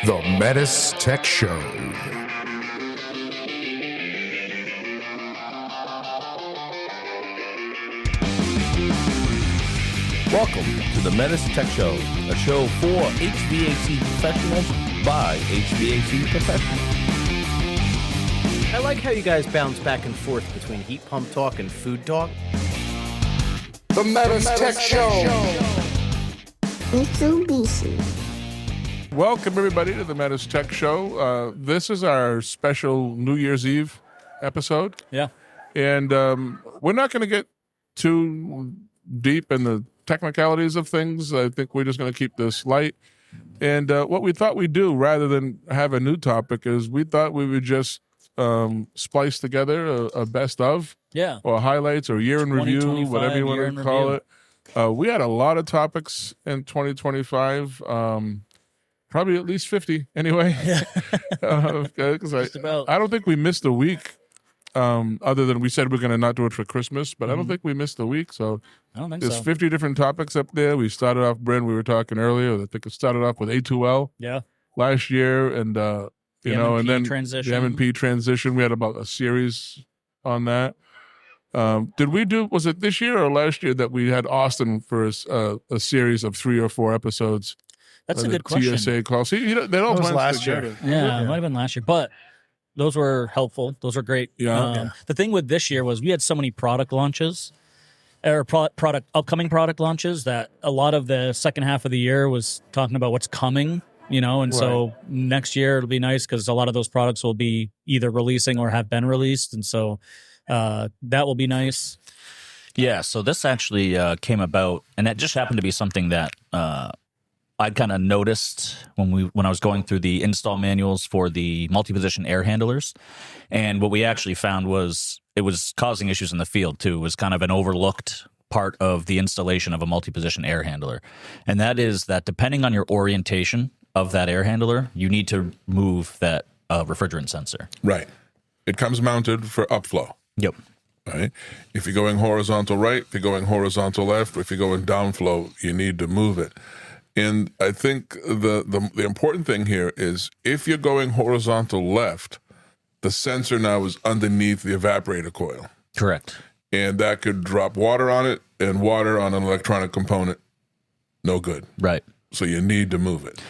The Metis Tech Show. Welcome to the Metis Tech Show, a show for HVAC professionals by HVAC professionals. I like how you guys bounce back and forth between heat pump talk and food talk. The Metis Tech Show. Mitsubishi. Welcome, everybody, to the Metis Tech Show. This is our special New Year's Eve episode. Yeah. And we're not going to get too deep in the technicalities of things. I think we're just going to keep this light. And what we thought we'd do, rather than have a new topic, is we thought we would just splice together a best of, Yeah. or highlights, or year in review, 2025 whatever you year want to in call review. it. We had a lot of topics in 2025. Probably at least 50 anyway. Because Just about. I don't think we missed a week, other than we said we're going to not do it for Christmas, but I don't think we missed a week. So I don't think there's so. 50 different topics up there. We started off, Brent, we were talking earlier, I think it started off with A2L Yeah. last year, and The and then transition. the M&P transition. We had about a series on that. Did we do, was it this year or last year that we had Austin for a series of 3 or 4 episodes? That's a The good question. TSA call. See, they all That was blend last year. together. Yeah, it might have been last year, but those were helpful. Those were great. Yeah. The thing with this year was we had so many product launches, or upcoming product launches, that a lot of the second half of the year was talking about what's coming. And so next year it'll be nice because a lot of those products will be either releasing or have been released, and so that will be nice. Yeah, so this actually came about, and that just happened to be something that I kind of noticed when I was going through the install manuals for the multi-position air handlers. And what we actually found was it was causing issues in the field too. It was kind of an overlooked part of the installation of a multi-position air handler. And that is that depending on your orientation of that air handler, you need to move that refrigerant sensor. Right. It comes mounted for upflow. Yep. Right. If you're going horizontal right, if you're going horizontal left, or if you're going downflow, you need to move it. And I think the important thing here is if you're going horizontal left, the sensor now is underneath the evaporator coil. Correct. And that could drop water on it, and water on an electronic component, no good. Right. So you need to move it.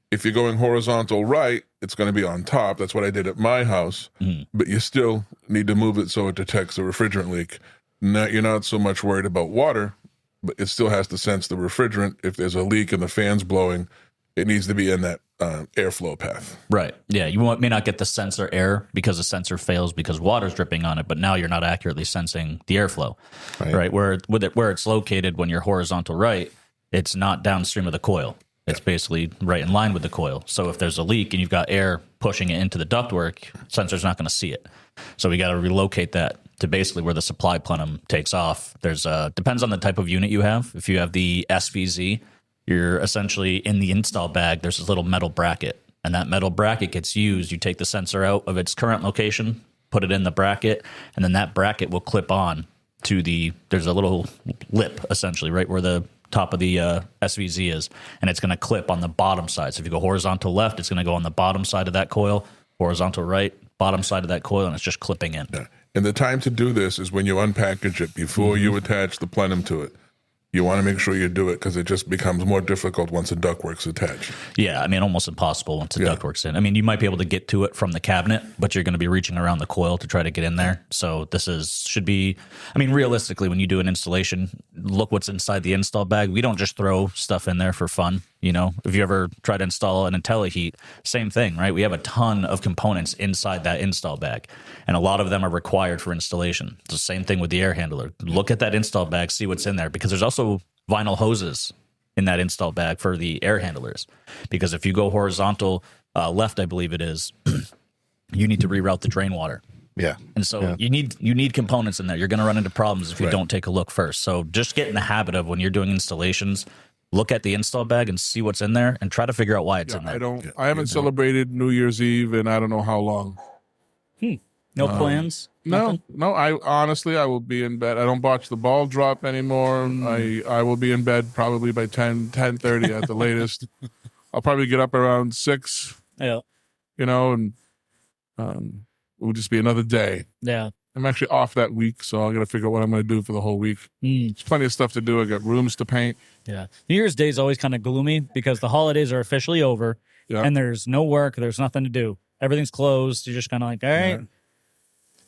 If you're going horizontal right, it's going to be on top. That's what I did at my house. But you still need to move it so it detects a refrigerant leak. You're not so much worried about water, but it still has to sense the refrigerant. If there's a leak and the fan's blowing, it needs to be in that airflow path. Right. Yeah. You may not get the sensor error because the sensor fails because water's dripping on it, but now you're not accurately sensing the airflow. Right. Where it's located when you're horizontal right, it's not downstream of the coil. It's basically right in line with the coil. So if there's a leak and you've got air pushing it into the ductwork, sensor's not going to see it. So we got to relocate that to basically where the supply plenum takes off. There's depends on the type of unit you have. If you have the SVZ, you're essentially in the install bag. There's this little metal bracket, and that metal bracket gets used. You take the sensor out of its current location, put it in the bracket, and then that bracket will clip on to there's a little lip essentially right where the top of the SVZ is, and it's going to clip on the bottom side. So if you go horizontal left, it's going to go on the bottom side of that coil, horizontal right, bottom side of that coil, and it's just clipping in. Yeah. And the time to do this is when you unpackage it before you attach the plenum to it. You want to make sure you do it because it just becomes more difficult once the ductwork's attached. Yeah, I mean, almost impossible once the ductwork's in. I mean, you might be able to get to it from the cabinet, but you're going to be reaching around the coil to try to get in there. So should be, I mean, realistically, when you do an installation, look what's inside the install bag. We don't just throw stuff in there for fun. If you ever try to install an IntelliHeat, same thing, right? We have a ton of components inside that install bag, and a lot of them are required for installation. It's the same thing with the air handler. Look at that install bag, see what's in there, because there's also vinyl hoses in that install bag for the air handlers. Because if you go horizontal left, I believe it is, you need to reroute the drain water. Yeah. And so you need components in there. You're going to run into problems if you don't take a look first. So just get in the habit of when you're doing installations, look at the install bag and see what's in there and try to figure out why it's in there. I haven't celebrated New Year's Eve in I don't know how long. No plans? No. I honestly, I will be in bed. I don't watch the ball drop anymore. I will be in bed probably by 10:30 at the latest. I'll probably get up around 6, Yeah. you know, and it would just be another day. Yeah. I'm actually off that week, so I got to figure out what I'm going to do for the whole week. There's plenty of stuff to do. I got rooms to paint. Yeah. New Year's Day is always kind of gloomy because the holidays are officially over Yeah. and there's no work. There's nothing to do. Everything's closed. You're just kind of like, all right,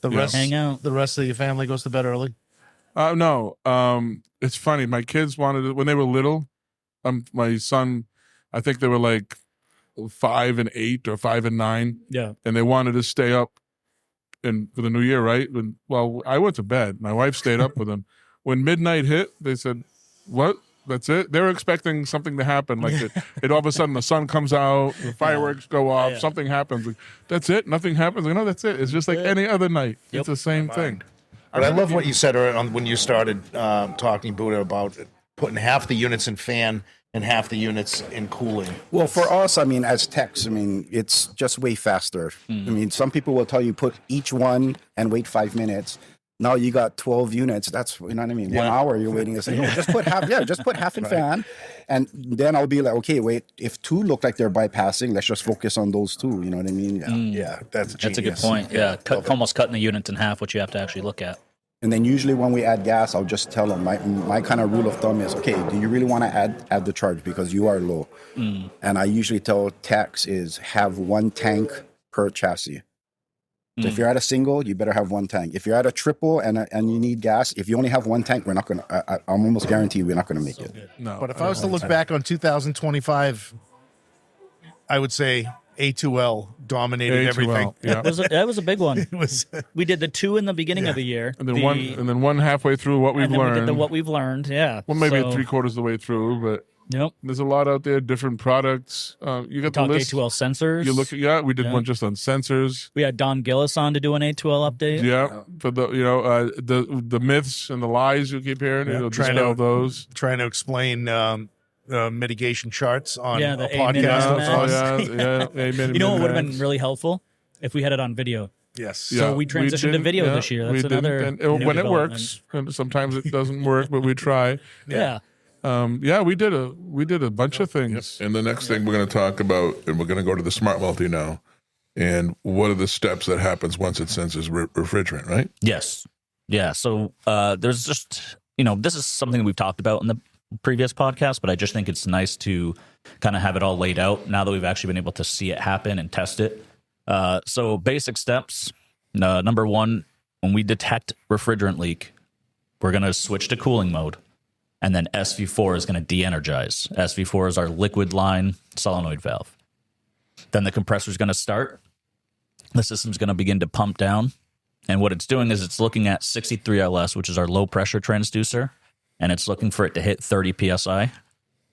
The rest, hang out. the rest of your family goes to bed early. No, it's funny. My kids wanted it when they were little. My son, I think they were like 5 and 8 or 5 and 9, Yeah. and they wanted to stay up for the new year, right? Well, I went to bed. My wife stayed up with them. When midnight hit, they said, "What? That's it?" They were expecting something to happen, like it all of a sudden the sun comes out, the fireworks go off, something happens. Like, that's it. Nothing happens. Like, no, that's it. It's just like any other night. It's the same thing. But I love what you said when you started talking, Buddha, about putting half the units in fan and half the units in cooling. Well, for us, I mean, as techs, I mean, it's just way faster. I mean, some people will tell you put each one and wait 5 minutes. Now you got 12 units. That's, you know what I mean? 1 hour you're waiting to say, no, just put half. Yeah, just put half in fan. And then I'll be like, okay, wait, if 2 look like they're bypassing, let's just focus on those 2. You know what I mean? Yeah. Yeah, that's That's a good genius. point. Yeah, almost cutting the units in half, which you have to actually look at. And then usually when we add gas, I'll just tell them my kind of rule of thumb is, okay, do you really want to add the charge because you are low? And I usually tell techs is have 1 tank per chassis. So if you're at a single, you better have 1 tank. If you're at a triple and you need gas, if you only have 1 tank, we're not going to, I'm almost guaranteed we're not going to make it. No, But if I was to look back on 2025, I would say A2L dominated everything. Yeah. That was a big one. It was We did the 2 in the beginning of the year. And then one halfway through what we've and then we learned. did what we've learned. Yeah. Well, maybe So, 3/4 of the way through, but Yep. there's a lot out there, different products. You got the Talk list. A2L sensors. You look at we did one just on sensors. We had Don Gillis on to do an A2L update. Yeah, for the myths and the lies you keep hearing, Yeah, it'll trying dispel to- those. trying to explain mitigation charts on Yeah, a the A-min podcast. estimates. Amen. You know what would have been really helpful if we had it on video. Yes. So we transitioned to video this year. That's another new when it development. works. And sometimes it doesn't work, but we try. Yeah. We did a bunch of things. And the next thing we're going to talk about, and we're going to go to the smart multi now, and what are the steps that happens once it senses refrigerant, right? Yes. Yeah. So there's just, this is something we've talked about in the previous podcast, but I just think it's nice to kind of have it all laid out now that we've actually been able to see it happen and test it. So basic steps. Number 1, when we detect refrigerant leak, we're going to switch to cooling mode. And then SV4 is going to de-energize. SV4 is our liquid line solenoid valve. Then the compressor is going to start. The system's going to begin to pump down. And what it's doing is it's looking at 63 LS, which is our low pressure transducer, and it's looking for it to hit 30 PSI.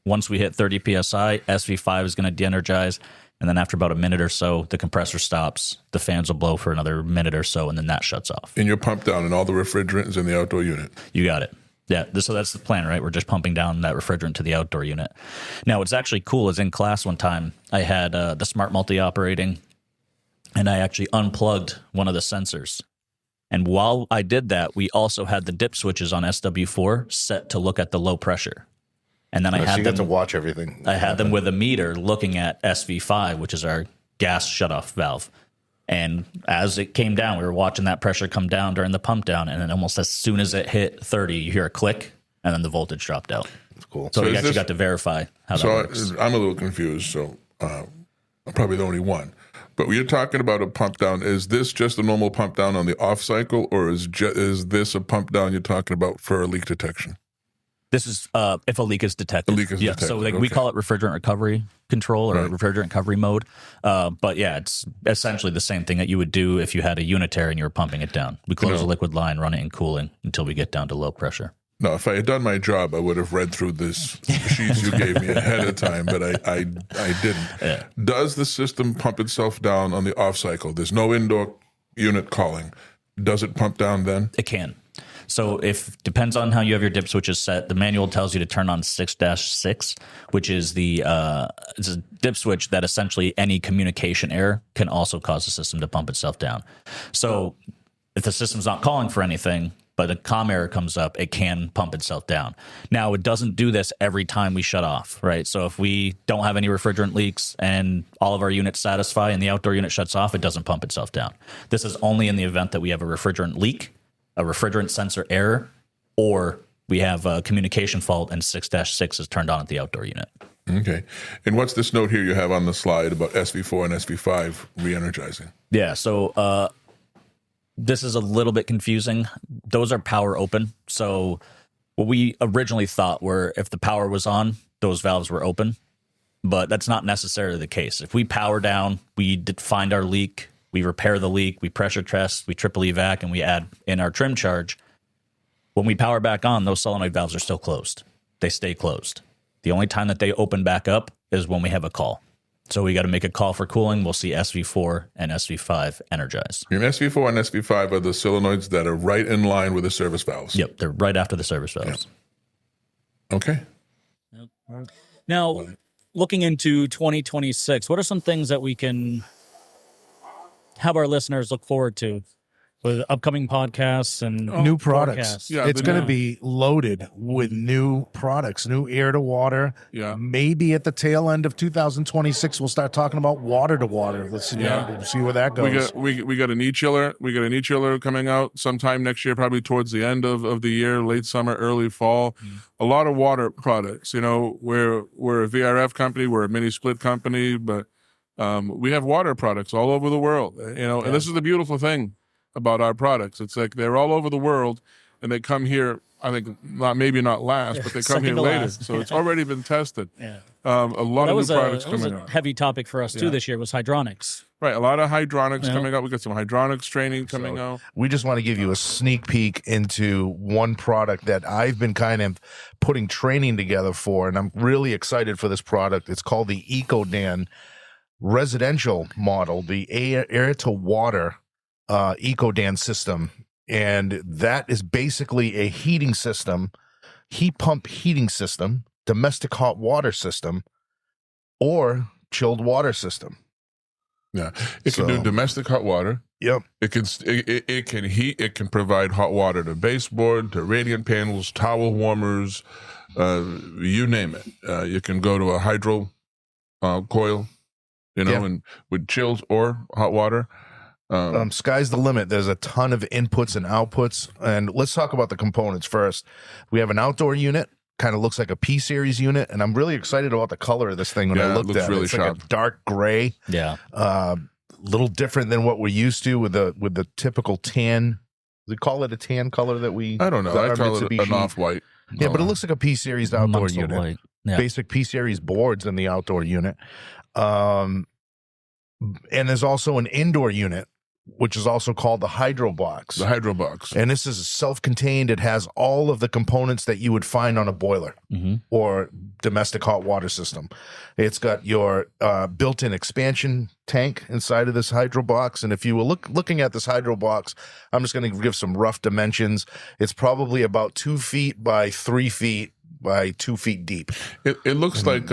Once we hit 30 PSI, SV5 is going to de-energize. And then after about a minute or so, the compressor stops. The fans will blow for another minute or so, and then that shuts off. And you're pumped down, and all the refrigerant is in the outdoor unit. You got it. Yeah, so that's the plan, right? We're just pumping down that refrigerant to the outdoor unit. Now, what's actually cool is in class one time, I had the Smart Multi operating, and I actually unplugged one of the sensors. And while I did that, we also had the dip switches on SW4 set to look at the low pressure. And then I So had you got to them, watch everything. I had them with a meter looking at SV5, which is our gas shutoff valve. And as it came down, we were watching that pressure come down during the pump down. And then almost as soon as it hit 30, you hear a click, and then the voltage dropped out. That's cool. So, So we is actually this- got to verify how that So works. I'm a little confused. So I'm probably the only one. But when you're talking about a pump down, is this just a normal pump down on the off cycle, or is this a pump down you're talking about for a leak detection? This is if a leak is detected. A leak is So detected, we okay. call it refrigerant recovery control or Right. refrigerant recovery mode. But yeah, it's essentially the same thing that you would do if you had a unitary and you were pumping it down. We close a liquid line, run it in cooling until we get down to low pressure. No, if I had done my job, I would have read through this sheets you gave me ahead of time, but I didn't. Does the system pump itself down on the off cycle? There's no indoor unit calling. Does it pump down then? It can. So if depends on how you have your dip switches set, the manual tells you to turn on 6-6, which is it's a dip switch that essentially any communication error can also cause the system to pump itself down. So if the system's not calling for anything, but a COM error comes up, it can pump itself down. Now, it doesn't do this every time we shut off, right? So if we don't have any refrigerant leaks and all of our units satisfy and the outdoor unit shuts off, it doesn't pump itself down. This is only in the event that we have a refrigerant leak, a refrigerant sensor error, or we have a communication fault and 6-6 is turned on at the outdoor unit. Okay. And what's this note here you have on the slide about SV4 and SV5 re-energizing? Yeah, so this is a little bit confusing. Those are power open. So what we originally thought were if the power was on, those valves were open. But that's not necessarily the case. If we power down, we find our leak, we repair the leak, we pressure test, we triple evac, and we add in our trim charge. When we power back on, those solenoid valves are still closed. They stay closed. The only time that they open back up is when we have a call. So we got to make a call for cooling. We'll see SV4 and SV5 energize. Your SV4 and SV5 are the solenoids that are right in line with the service valves. Yep, they're right after the service valves. Yep. Okay. Now, looking into 2026, what are some things that we can have our listeners look forward to with upcoming podcasts and New products. forecasts? Yeah, It's the going to new- be loaded with new products, new air to water. Yeah. Maybe at the tail end of 2026, we'll start talking about water to water. Let's see, Yeah. see where that We goes. got we got an e-chiller. We got an e-chiller coming out sometime next year, probably towards the end of the year, late summer, early fall. A lot of water products. You know, we're a VRF company, we're a mini split company, but we have water products all over the world. You know, and this is the beautiful thing about our products. It's like they're all over the world, and they come here. I think maybe not last, but they come here Second to later. last. So it's already been tested. Yeah. A lot That of was new a, products that was coming a out. heavy topic for us too Yeah. this year was hydronics. Right, a lot of hydronics Yeah. coming out. We got some hydronics training coming out. We just want to give you a sneak peek into one product that I've been kind of putting training together for, and I'm really excited for this product. It's called the EcoDan residential model, the air to water EcoDan system. And that is basically a heating system, heat pump heating system, domestic hot water system, or chilled water system. Yeah. It can do So- domestic hot water. Yep. It can heat. It can provide hot water to baseboard, to radiant panels, towel warmers, you name it. You can go to a hydro coil, you know, Yeah. and with chilled or hot water. Sky's the limit. There's a ton of inputs and outputs. And let's talk about the components first. We have an outdoor unit, kind of looks like a P series unit, and I'm really excited about the color of this thing when Yeah, I it looked looks at it. really It's like sharp. a dark gray, Yeah. little different than what we're used to with the typical tan. We call it a tan color that we. I don't know. that I our call it an Mitsubishi- off-white. Yeah, but it looks like a P series outdoor Months of unit. light. Yeah. Basic P series boards in the outdoor unit. And there's also an indoor unit, which is also called the Hydro Box. The hydro box. And this is self-contained. It has all of the components that you would find on a boiler or domestic hot water system. It's got your built-in expansion tank inside of this hydro box. And if you were looking at this hydro box, I'm just going to give some rough dimensions. It's probably about 2 feet by 3 feet by 2 feet deep. It looks like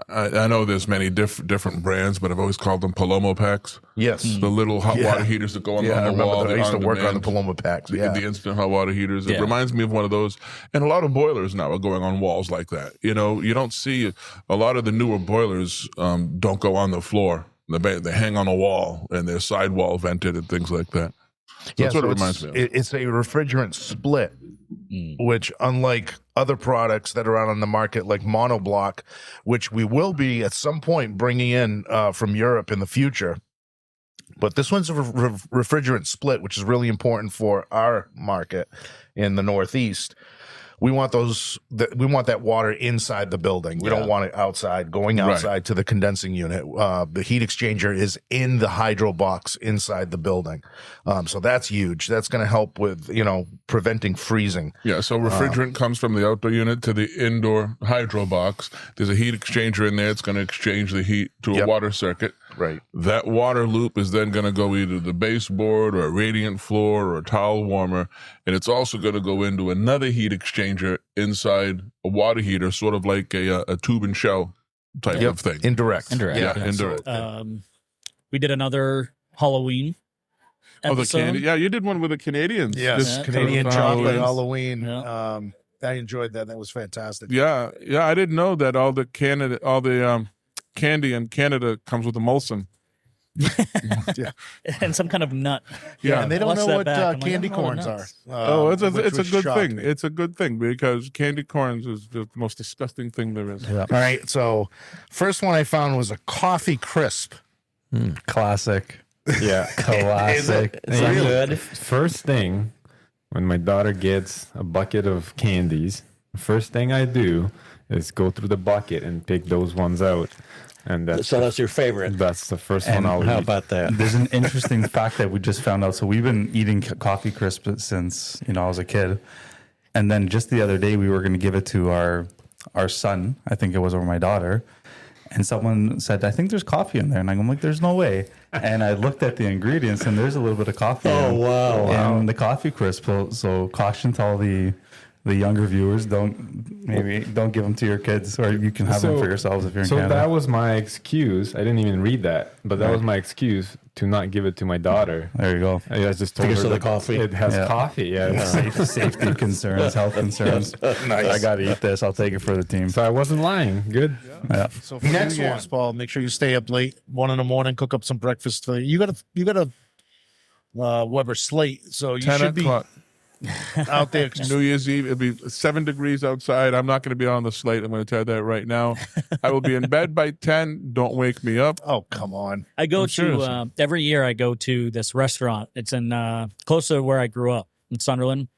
I know there's many different brands, but I've always called them Palomo packs. Yes. The little hot water heaters that go on, Yeah, I on the remember wall. that. I used to work on the on-demand. Paloma packs. Yeah. The instant hot water heaters. It Yeah. reminds me of one of those. And a lot of boilers now are going on walls like that. You know, you don't see a lot of the newer boilers don't go on the floor. They hang on a wall and they're sidewall vented and things like that. So that's what it reminds me of. It's a refrigerant split, which unlike other products that are out on the market like Monoblock, which we will be at some point bringing in from Europe in the future. But this one's a refrigerant split, which is really important for our market in the Northeast. We want we want that water inside the building. We don't want it outside, going outside to the condensing unit. The heat exchanger is in the hydro box inside the building. So that's huge. That's going to help with, preventing freezing. Yeah, so refrigerant comes from the outdoor unit to the indoor hydro box. There's a heat exchanger in there. It's going to exchange the heat to a Yep. water circuit. Right. That water loop is then going to go either the baseboard or a radiant floor or a towel warmer. And it's also going to go into another heat exchanger inside a water heater, sort of like a tube and shell type of thing. Indirect. Indirect. Yeah, indirect. We did another Halloween Oh, the episode. candy. Yeah, you did one with the Canadians. Yes, Just Canadian for chocolate Halloween. Halloween. I enjoyed that. That was fantastic. Yeah, I didn't know that all the candy in Canada comes with a Molson. And some kind of nut. Yeah, And they don't Watch know that what back. I'm like, candy I don't know what corns are. nuts. it's which a good shocked thing. me. It's a good thing because candy corns is the most disgusting thing there is. All right. So, first one I found was a coffee crisp. Classic. Yeah, classic. Is that good? First thing, when my daughter gets a bucket of candies, the first thing I do is go through the bucket and pick those ones out. And that's That's your favorite. that's the first And one I'll How eat. about that? There's an interesting fact that we just found out. So we've been eating coffee crisp since I was a kid, and then just the other day we were going to give it to our son. I think it was, or my daughter, and someone said, "I think there's coffee in there," and I'm like, "There's no way." And I looked at the ingredients, and there's a little bit of coffee. Oh, wow. And the coffee crisp. So caution to all the younger viewers: don't give them to your kids, or you can have them for yourselves if you're in So Canada. that was my excuse. I didn't even read that, but that was my excuse to not give it to my daughter. There you go. I just told Because her of the that coffee? It has Yeah. coffee. Yeah. Safety concerns, health concerns. I got to eat this. I'll take it for the team. So I wasn't lying. Good. Yeah. So for next one, Paul, make sure you stay up late, 1 a.m, cook up some breakfast for you. You got a Weber slate, so you 10 should be o'clock. out there. New Year's Eve, it'll be 7 degrees outside. I'm not going to be on the slate. I'm going to tell you that right now. I will be in bed by 10. Don't wake me up. Oh, come on. I go I'm serious. to every year. I go to this restaurant. It's in close to where I grew up in Sunderland,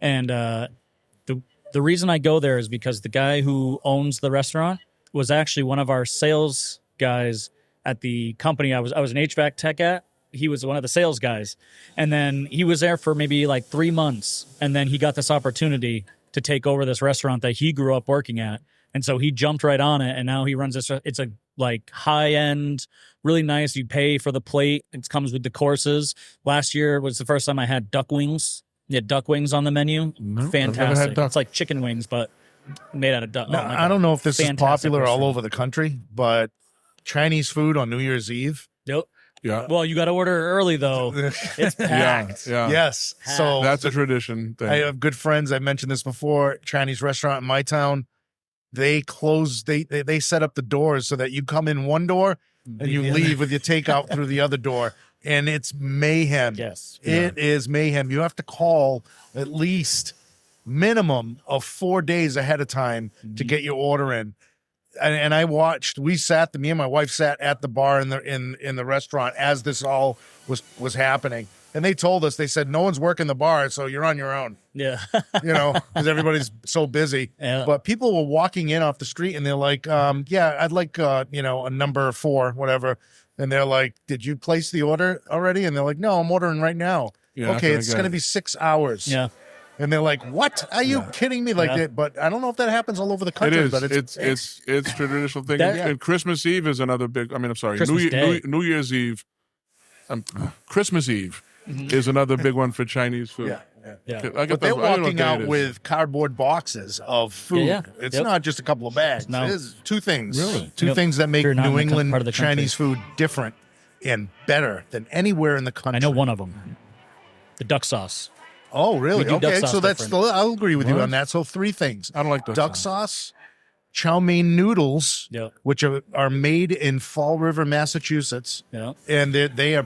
and the reason I go there is because the guy who owns the restaurant was actually one of our sales guys at the company I was an HVAC tech at. He was one of the sales guys, and then he was there for maybe like 3 months, and then he got this opportunity to take over this restaurant that he grew up working at. And so he jumped right on it, and now he runs this. It's a like high end, really nice. You pay for the plate. It comes with the courses. Last year was the first time I had duck wings. You had duck wings on the menu. I've never had Fantastic. duck. It's like chicken wings, but made out of duck. Now, Oh, my I don't know if this is fantastic popular all restaurant. over the country, but Chinese food on New Year's Eve. Yep. Yeah. Well, you got to order early though. It's packed. Yeah. Yes. So That's a tradition thing. I have good friends. I mentioned this before. Chinese restaurant in my town. They close. They set up the doors so that you come in one door and you leave with your takeout through the other door, and it's mayhem. Yes. It is mayhem. You have to call at least minimum of 4 days ahead of time to get your order in. And I watched. Me and my wife sat at the bar in the restaurant as this all was happening. And they told us, they said, no one's working the bar, so you're on your own, Yeah. because everybody's so busy. Yeah. But people were walking in off the street and they're like, yeah, I'd like, a number 4, whatever. And they're like, did you place the order already? And they're like, no, I'm ordering right now. Yeah, Okay, I it's get going to it. be 6 hours. Yeah. And they're like, what? Are you kidding me? Like Yeah. that. But I don't know if that happens all over the It country. is. But It's traditional thing. That- And Christmas Eve is another big. I'm sorry. Christmas Day. New Year's Eve. Christmas Eve is another big one for Chinese food. Yeah. I get But they're that- I don't know what walking day out it is. with cardboard boxes of food. Yeah. It's Yep. not just a couple of bags. No. It's 2 things. Really? Two Yep. things that make You're not in New the England part of the country. Chinese food different and better than anywhere in the country. I know one of them. The duck sauce. Oh, really? We do duck Okay, sauce so that's different. I'll agree with you on that. So 3 things. I don't like Duck sauce, chow mein noodles, Yep. which are made in Fall River, Massachusetts. Yeah. And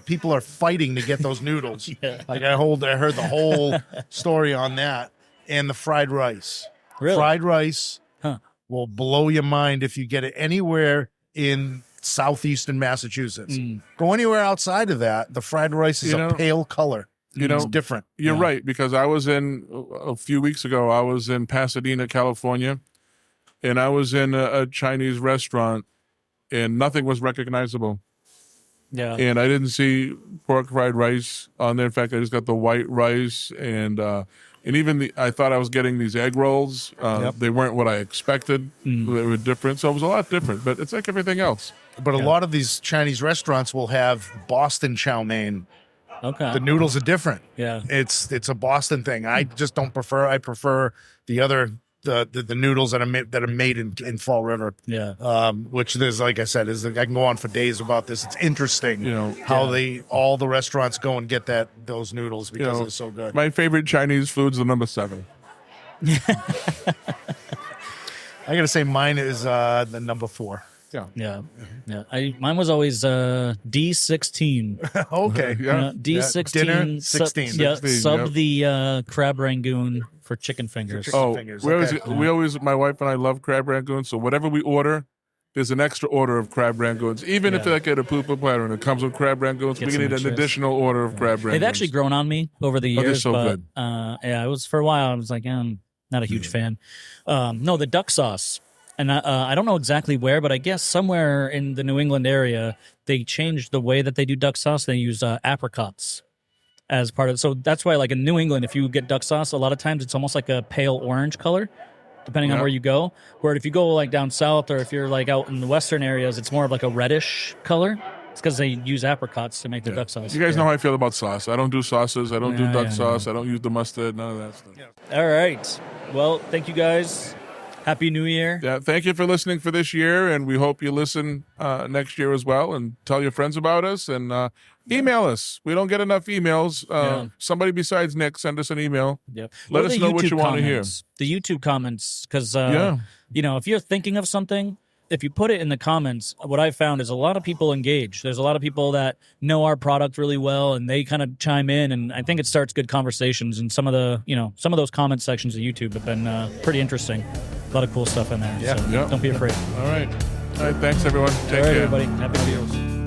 people are fighting to get those noodles. Yeah. Like I heard the whole story on that, and the fried rice. Really? Fried rice Huh. will blow your mind if you get it anywhere in southeastern Massachusetts. Go anywhere outside of that, the fried rice is a pale color. It's different. You're right, because I was a few weeks ago, I was in Pasadena, California, and I was in a Chinese restaurant, and nothing was recognizable. Yeah. And I didn't see pork fried rice on there. In fact, I just got the white rice, and even I thought I was getting these egg rolls. They weren't what I expected. They were different, so it was a lot different. But it's like everything else. But a lot of these Chinese restaurants will have Boston chow mein. Okay. The noodles are different. Yeah. It's a Boston thing. I just don't prefer. I prefer the other the noodles that are made in Fall River. Yeah. Which there's, like I said, I can go on for days about this. It's interesting, how all the restaurants go and get those noodles because they're so good. My favorite Chinese food's the number 7. I gotta say, mine is the number 4. Yeah. Mine was always D16. Okay, D16. Dinner 16. Sub the crab rangoon for chicken fingers. We always, my wife and I love crab rangoons. So whatever we order, there's an extra order of crab rangoons. Even if they get a pooper platter and it comes with crab rangoons, we need an additional order of crab rangoons. They've actually grown on me over the years. They're so but, good. It was for a while. I was like, I'm not a huge fan. No, the duck sauce. And I don't know exactly where, but I guess somewhere in the New England area, they changed the way that they do duck sauce. They use apricots as part of it. So that's why, like in New England, if you get duck sauce, a lot of times it's almost like a pale orange color, depending on where you go. Where if you go like down south or if you're like out in the western areas, it's more of like a reddish color. It's because they use apricots to make their duck sauce. You guys know how I feel about sauce. I don't do sauces. I don't do duck sauce. I don't use the mustard, none of that stuff. All right. Well, thank you guys. Happy New Year. Yeah, thank you for listening for this year, and we hope you listen next year as well, and tell your friends about us, and email us. We don't get enough emails. Somebody besides Nick, send us an email. Yep. Let us know what you want to hear. The YouTube comments, because, if you're thinking of something, if you put it in the comments, what I've found is a lot of people engage. There's a lot of people that know our product really well, and they kind of chime in, and I think it starts good conversations. And some of those comment sections of YouTube have been pretty interesting. A lot of cool stuff in there. So don't be afraid. All right. Thanks, everyone. Take care. Everybody. Happy New Year.